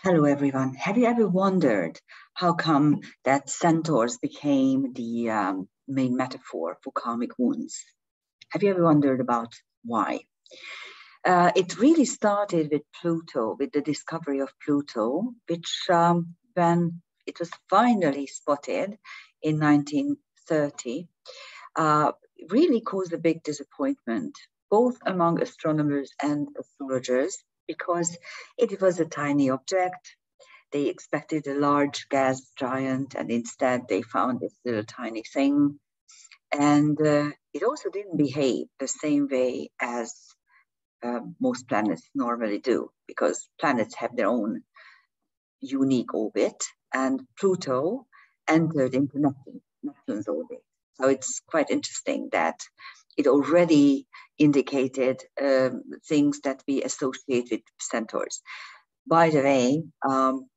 Hello, everyone. Have you ever wondered how come that centaurs became the main metaphor for karmic wounds? Have you ever wondered about why? It really started with Pluto, with the discovery of Pluto, which when it was finally spotted in 1930, really caused a big disappointment, both among astronomers and astrologers, because it was a tiny object. They expected a large gas giant, and instead they found this little tiny thing. And it also didn't behave the same way as most planets normally do, because planets have their own unique orbit, and Pluto entered into Neptune's orbit. So it's quite interesting that it already indicated things that we associate with centaurs. By the way,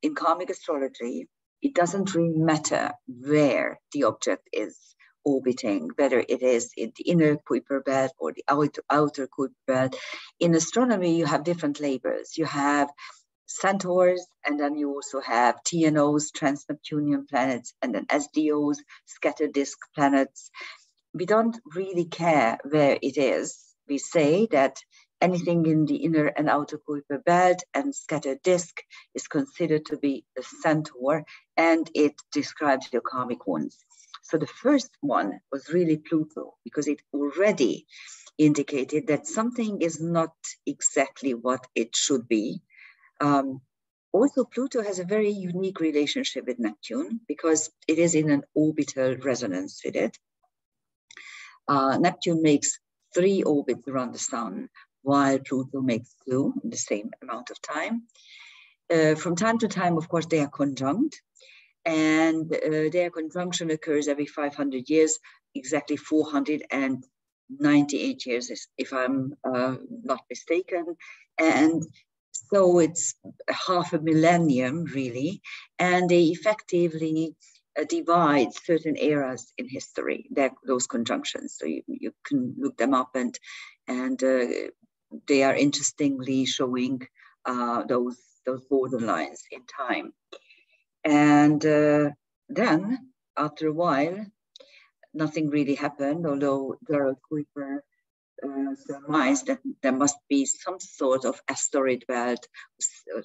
in karmic astrology, it doesn't really matter where the object is orbiting, whether it is in the inner Kuiper-belt or the outer Kuiper-belt. In astronomy, you have different labels. You have Centaurs, and then you also have TNOs, trans-Neptunian planets, and then SDOs, scattered disk planets. We don't really care where it is. We say that anything in the inner and outer Kuiper-belt and scattered disk is considered to be a centaur, and it describes your karmic wounds. So the first one was really Pluto, because it already indicated that something is not exactly what it should be. Also, Pluto has a very unique relationship with Neptune because it is in an orbital resonance with it. Neptune makes 3 orbits around the sun, while Pluto makes 2 in the same amount of time. From time to time, of course, they are conjunct, and their conjunction occurs every 500 years, exactly 498 years, if I'm not mistaken. And so it's half a millennium, really, and they effectively divide certain eras in history, those conjunctions. So you can look them up, and they are interestingly showing those borderlines in time. And then, after a while, nothing really happened, although Gerald Kuiper surmised that there must be some sort of asteroid belt,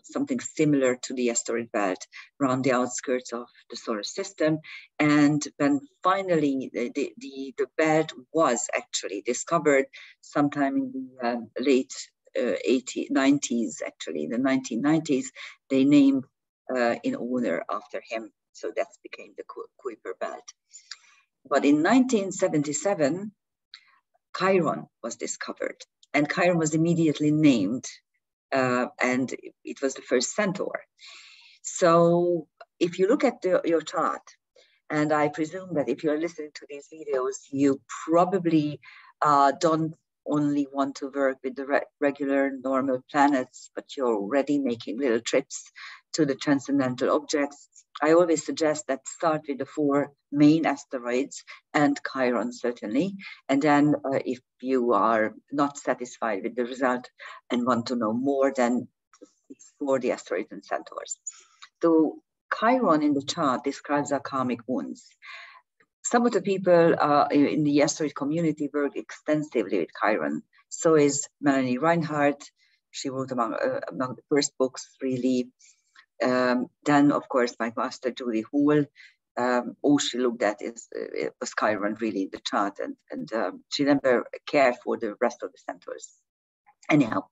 something similar to the asteroid belt around the outskirts of the solar system. And when finally the belt was actually discovered sometime in the late 90s, actually, the 1990s, they named in honor after him. So that became the Kuiper-belt. But in 1977, Chiron was discovered, and Chiron was immediately named, and it was the first centaur. So if you look at your chart, and I presume that if you're listening to these videos, you probably don't only want to work with the regular normal planets, but you're already making little trips to the transcendental objects. I always suggest that start with the 4 main asteroids and Chiron, certainly. And then if you are not satisfied with the result and want to know more, then explore the asteroids and centaurs. So Chiron in the chart describes our karmic wounds. Some of the people in the asteroid community work extensively with Chiron. So is Melanie Reinhardt. She wrote among the first books, really. Then, of course, my master, Julie Hall, all she looked at it was Chiron really in the chart, and she never cared for the rest of the centaurs. Anyhow,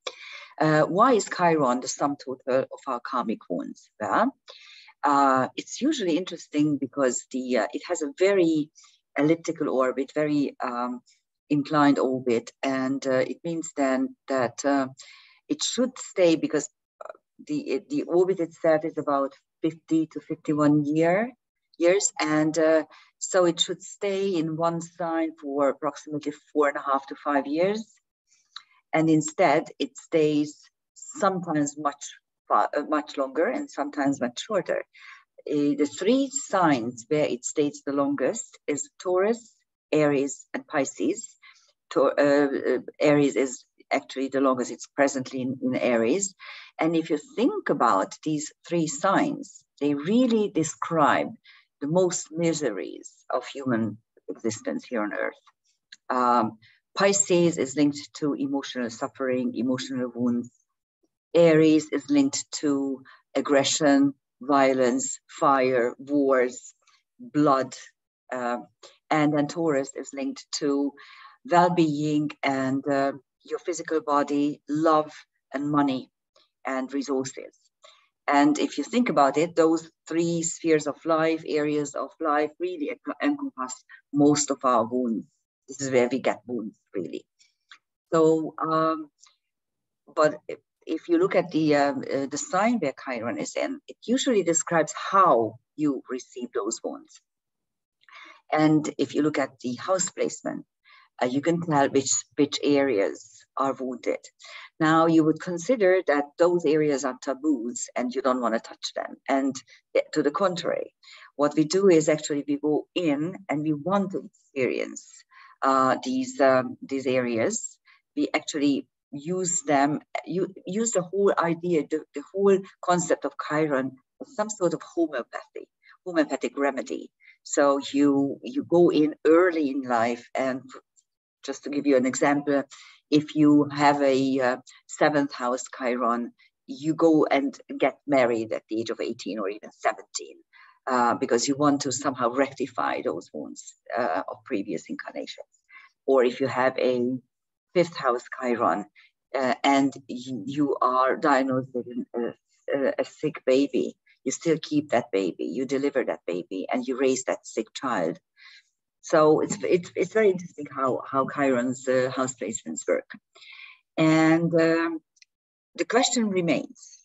why is Chiron the sum total of our karmic wounds? Well, it's usually interesting because it has a very elliptical orbit, very inclined orbit, and it means then that it should stay, because the orbit itself is about 50 to 51 years, and so it should stay in one sign for approximately 4.5 to 5 years, and instead it stays sometimes much longer and sometimes much shorter. The 3 signs where it stays the longest is Taurus, Aries, and Pisces. Aries is actually the longest it's presently in Aries. And if you think about these 3 signs, they really describe the most miseries of human existence here on Earth. Pisces is linked to emotional suffering, emotional wounds. Aries is linked to aggression, violence, fire, wars, blood. And then Taurus is linked to well-being and your physical body, love and money and resources. And if you think about it, those 3 spheres of life, areas of life, really encompass most of our wounds. This is where we get wounds, really. So, but if you look at the sign where Chiron is in, it usually describes how you receive those wounds. And if you look at the house placement, you can tell which areas are wounded. Now, you would consider that those areas are taboos and you don't want to touch them. And to the contrary, what we do is actually we go in and we want to experience these areas. We actually use them, use the whole idea, the whole concept of Chiron as some sort of homeopathic remedy. So you go in early in life, and just to give you an example, if you have a 7th house Chiron, you go and get married at the age of 18 or even 17 because you want to somehow rectify those wounds of previous incarnations. Or if you have a 5th house Chiron and you are diagnosed with a sick baby, you still keep that baby, you deliver that baby, and you raise that sick child. So it's very interesting how Chiron's house placements work. And the question remains,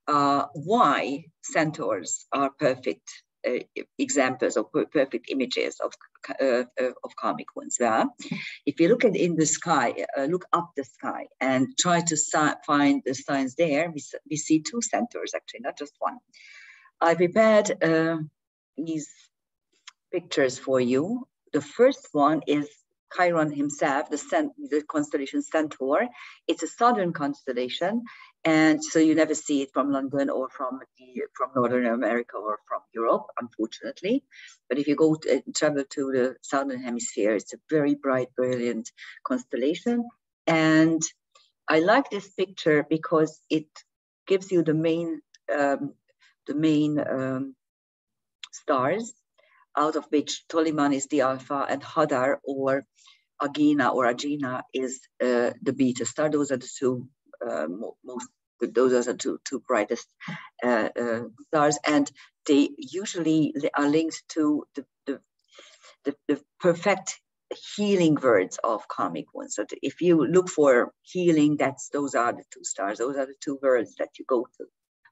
why centaurs are perfect examples of perfect images of karmic wounds. Yeah? If you look at in the sky, look up the sky and try to find the signs there, we see 2 centaurs actually, not just one. I prepared these pictures for you. The first one is Chiron himself, the constellation Centaur. It's a southern constellation, and so you never see it from London or from Northern America or from Europe, unfortunately. But if you go travel to the southern hemisphere, it's a very bright, brilliant constellation. And I like this picture because it gives you the main stars, out of which Toliman is the alpha and Hadar or Agena is the beta star. Those are the 2 those are the two brightest stars, and they usually are linked to the perfect healing words of karmic wounds. So if you look for healing, those are the 2 stars. Those are the 2 words that you go to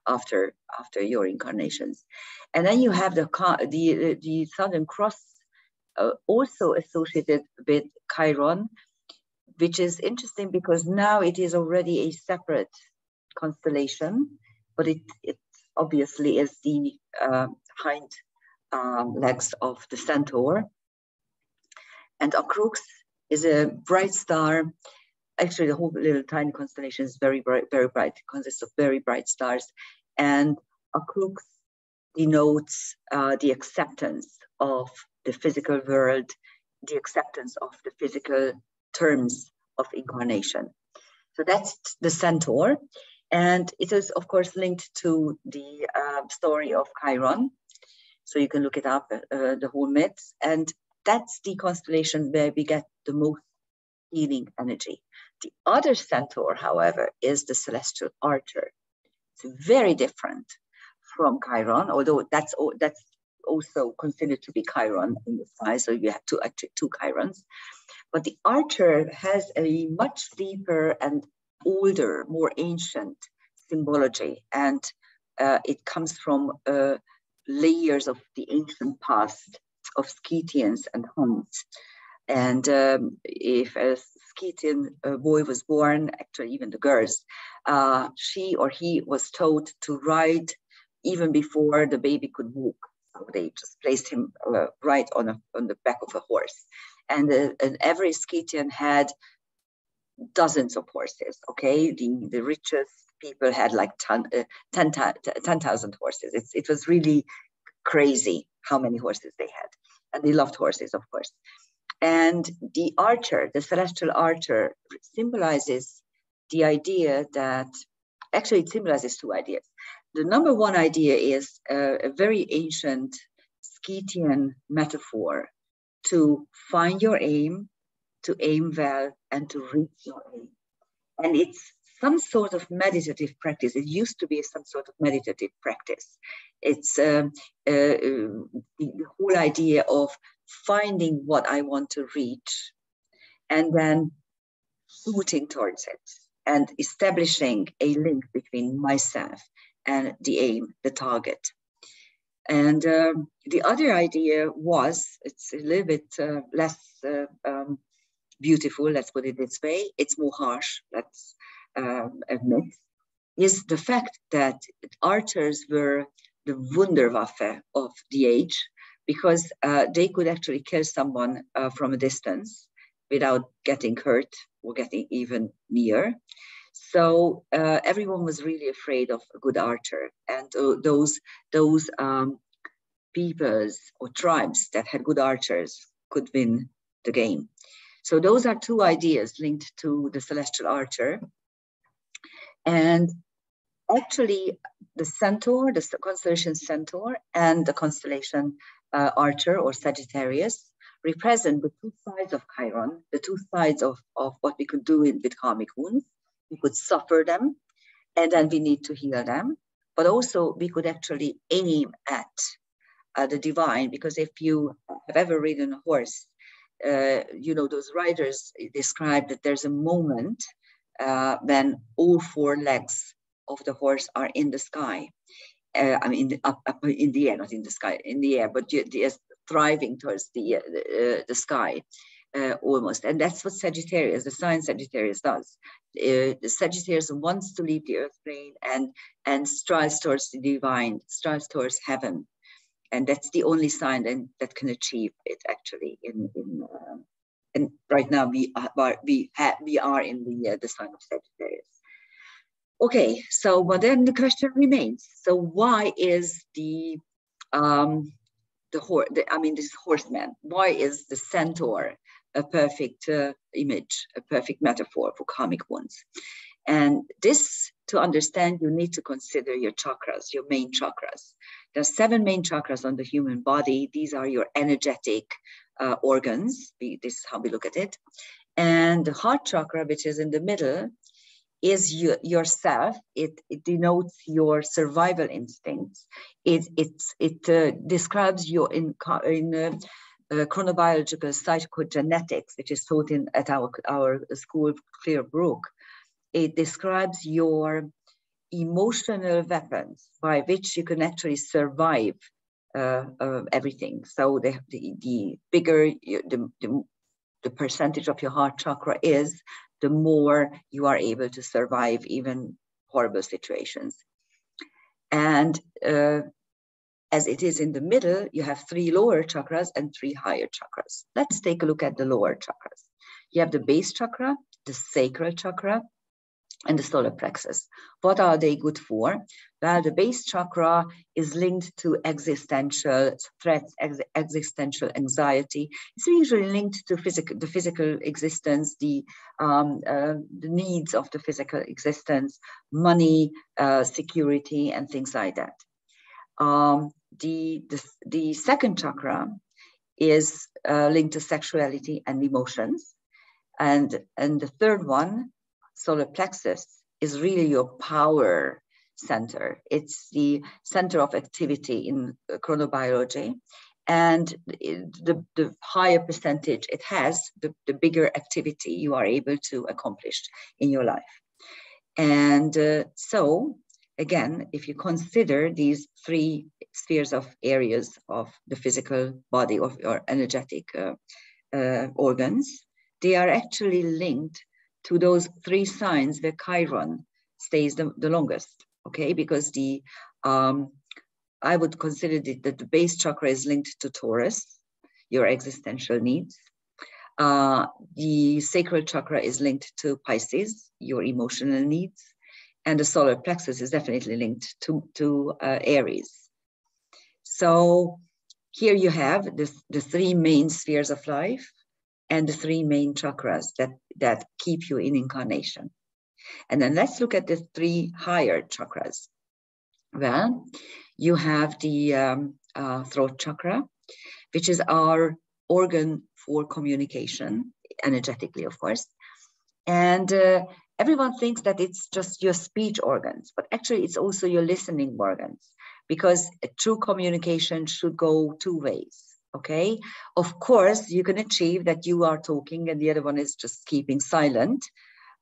after your incarnations. And then you have the Southern Cross also associated with Chiron, which is interesting because now it is already a separate constellation, but it obviously is the hind legs of the Centaur. And Crux is a bright star. Actually, the whole little tiny constellation is very bright, it consists of very bright stars. And Crux denotes the acceptance of the physical world, the acceptance of the physical terms of incarnation. So that's the Centaur. And it is, of course, linked to the story of Chiron. So you can look it up, the whole myth. And that's the constellation where we get the most healing energy. The other Centaur, however, is the celestial archer. It's very different from Chiron, although that's also considered to be Chiron in the sky. So you have actually two Chirons. But the archer has a much deeper and older, more ancient symbology, and it comes from layers of the ancient past of Scythians and Huns. And if a Scythian boy was born, actually even the girls, she or he was told to ride even before the baby could walk. So they just placed him right on the back of a horse. And every Scythian had dozens of horses. Okay, the richest people had like 10,000 horses. It was really crazy how many horses they had, and they loved horses, of course. And the archer, the celestial archer, symbolizes the idea that, actually it symbolizes two ideas. The number one idea is a very ancient Scythian metaphor to find your aim, to aim well, and to reach your aim. And it's some sort of meditative practice. It used to be some sort of meditative practice. It's the whole idea of finding what I want to reach and then shooting towards it and establishing a link between myself and the aim, the target. And the other idea was, it's a little bit less beautiful, let's put it this way, it's more harsh, let's admit, is the fact that archers were the Wunderwaffe of the age, because they could actually kill someone from a distance without getting hurt or getting even near. So everyone was really afraid of a good archer, and those peoples or tribes that had good archers could win the game. So those are two ideas linked to the celestial archer. And actually the Centaur, the constellation Centaur, and the constellation Archer or Sagittarius represent the two sides of Chiron, the two sides of what we could do with karmic wounds. We could suffer them, and then we need to heal them. But also we could actually aim at the divine, because if you have ever ridden a horse, you know, those riders describe that there's a moment when all four legs of the horse are in the sky. I mean, up in the air, not in the sky, in the air, but just thriving towards the sky almost. And that's what Sagittarius, the sign Sagittarius does. The Sagittarius wants to leave the earth plane and strives towards the divine, strives towards heaven. And that's the only sign that can achieve it, actually. And right now we are in the sign of Sagittarius. Okay, so but then the question remains: so why is this horseman? Why is the centaur a perfect image, a perfect metaphor for karmic wounds? And this, to understand, you need to consider your chakras, your main chakras. There are 7 main chakras on the human body. These are your energetic organs. This is how we look at it. And the heart chakra, which is in the middle, is yourself. It denotes your survival instincts. It describes your in chronobiological psychogenetics, which is taught at our school, Clearbrook. It describes your emotional weapons by which you can actually survive everything. So the bigger the percentage of your heart chakra is, the more you are able to survive even horrible situations. And as it is in the middle, you have 3 lower chakras and 3 higher chakras. Let's take a look at the lower chakras. You have the base chakra, the sacral chakra, and the solar plexus. What are they good for? Well, the base chakra is linked to existential threats, existential anxiety. It's usually linked to the physical existence, the needs of the physical existence, money, security, and things like that. The second chakra is linked to sexuality and emotions, and the third one, solar plexus, is really your power center. It's the center of activity in chronobiology, and the higher percentage it has, the bigger activity you are able to accomplish in your life. And so again, if you consider these 3 spheres of areas of the physical body, of your energetic organs, they are actually linked to those 3 signs where Chiron stays the longest, okay? Because I would consider that the base chakra is linked to Taurus, your existential needs. The sacral chakra is linked to Pisces, your emotional needs, and the solar plexus is definitely linked to Aries. So here you have the three main spheres of life and the three main chakras that keep you in incarnation. And then let's look at the three higher chakras. Well, you have the throat chakra, which is our organ for communication, energetically, of course. And everyone thinks that it's just your speech organs, but actually it's also your listening organs, because true communication should go two ways, okay? Of course, you can achieve that you are talking and the other one is just keeping silent.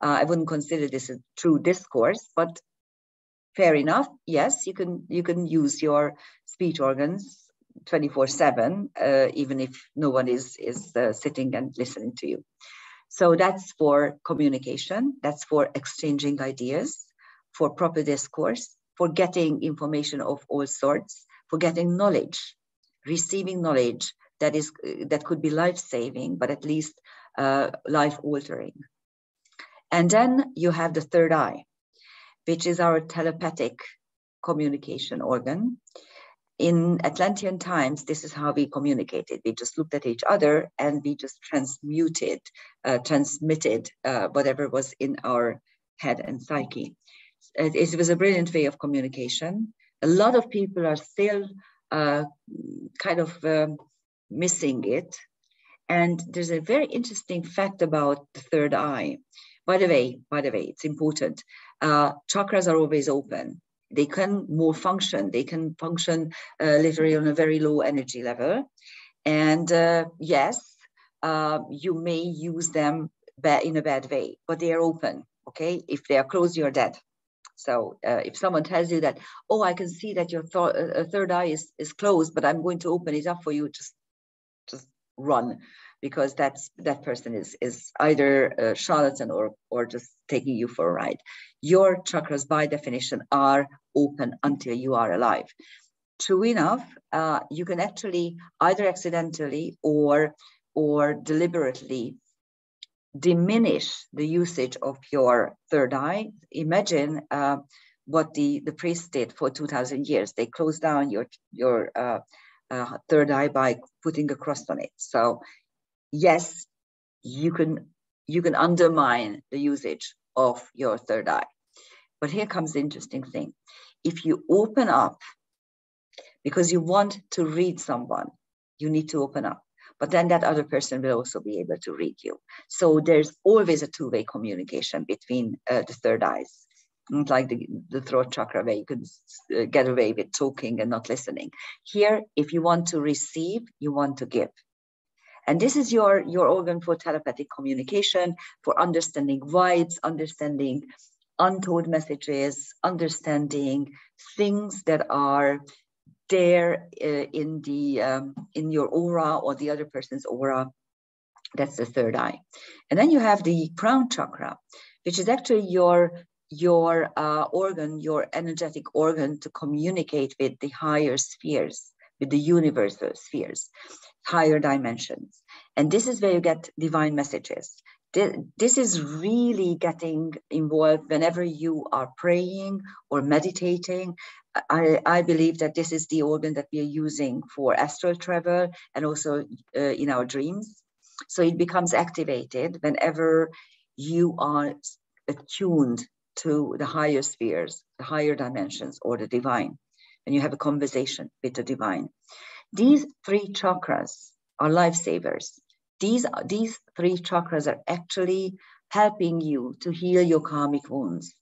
I wouldn't consider this a true discourse, but fair enough. Yes, you can use your speech organs 24/7, even if no one is sitting and listening to you. So that's for communication, that's for exchanging ideas, for proper discourse, for getting information of all sorts, for getting knowledge, receiving knowledge that could be life-saving, but at least life-altering. And then you have the third eye, which is our telepathic communication organ. In Atlantean times, this is how we communicated. We just looked at each other and we just transmitted whatever was in our head and psyche. It was a brilliant way of communication. A lot of people are still missing it. And there's a very interesting fact about the third eye. By the way, it's important. Chakras are always open. They can more function. They can function literally on a very low energy level. And yes, you may use them in a bad way, but they are open, okay? If they are closed, you're dead. So if someone tells you that, oh, I can see that your third eye is closed, but I'm going to open it up for you, just run, because that person is either a charlatan or just taking you for a ride. Your chakras, by definition, are open until you are alive. True enough, you can actually either accidentally or deliberately diminish the usage of your third eye. Imagine what the priests did for 2,000 years. They closed down your third eye by putting a cross on it. So yes, you can undermine the usage of your third eye. But here comes the interesting thing. If you open up, because you want to read someone, you need to open up. But then that other person will also be able to read you. So there's always a two-way communication between the third eyes. Not like the throat chakra where you can get away with talking and not listening. Here, if you want to receive, you want to give. And this is your organ for telepathic communication, for understanding vibes, understanding untold messages, understanding things that are there in your aura or the other person's aura. That's the third eye. And then you have the crown chakra, which is actually your organ, your energetic organ to communicate with the higher spheres, with the universal spheres, higher dimensions. And this is where you get divine messages. This is really getting involved whenever you are praying or meditating. I believe that this is the organ that we are using for astral travel and also in our dreams. So it becomes activated whenever you are attuned to the higher spheres, the higher dimensions, or the divine, and you have a conversation with the divine. These three chakras are lifesavers. These three chakras are actually helping you to heal your karmic wounds,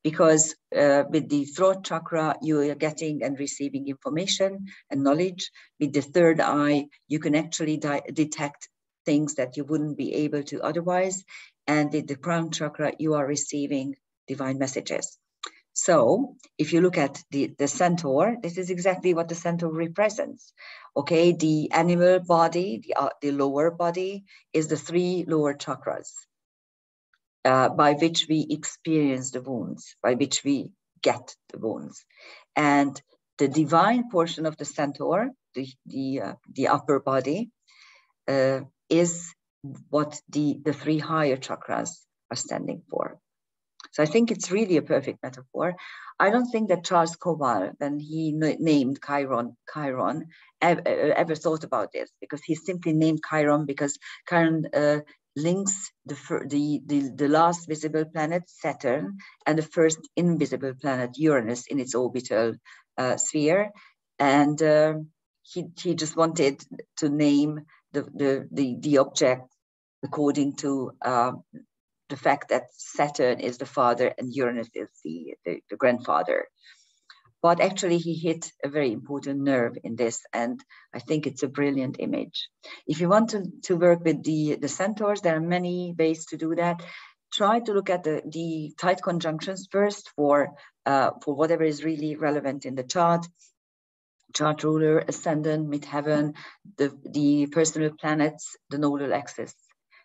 because with the throat chakra, you are getting and receiving information and knowledge. With the third eye, you can actually detect things that you wouldn't be able to otherwise. And with the crown chakra, you are receiving divine messages. So if you look at the centaur, this is exactly what the centaur represents. Okay, the animal body, the lower body, is the three lower chakras by which we experience the wounds, by which we get the wounds. And the divine portion of the centaur, the upper body, is what the 3 higher chakras are standing for. So I think it's really a perfect metaphor. I don't think that Charles Kowal, when he named Chiron, ever thought about this, because he simply named Chiron because Chiron links the last visible planet, Saturn, and the first invisible planet, Uranus, in its orbital sphere. And he just wanted to name the object according to the fact that Saturn is the father and Uranus is the grandfather. But actually he hit a very important nerve in this, and I think it's a brilliant image. If you want to work with the Centaurs, there are many ways to do that. Try to look at the tight conjunctions first for whatever is really relevant in the chart. Chart ruler, ascendant, midheaven, the personal planets, the nodal axis.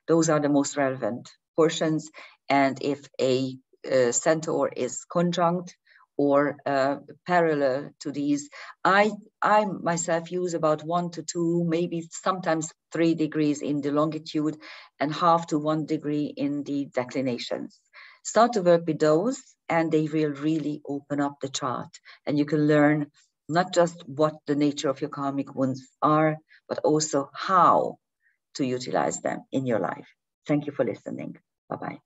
Those are the most relevant portions. And if a centaur is conjunct or parallel to these, I myself use about 1 to 2, maybe sometimes 3 degrees in the longitude and 0.5 to 1 degree in the declinations. Start to work with those, and they will really open up the chart, and you can learn not just what the nature of your karmic wounds are, but also how to utilize them in your life. Thank you for listening. Bye-bye.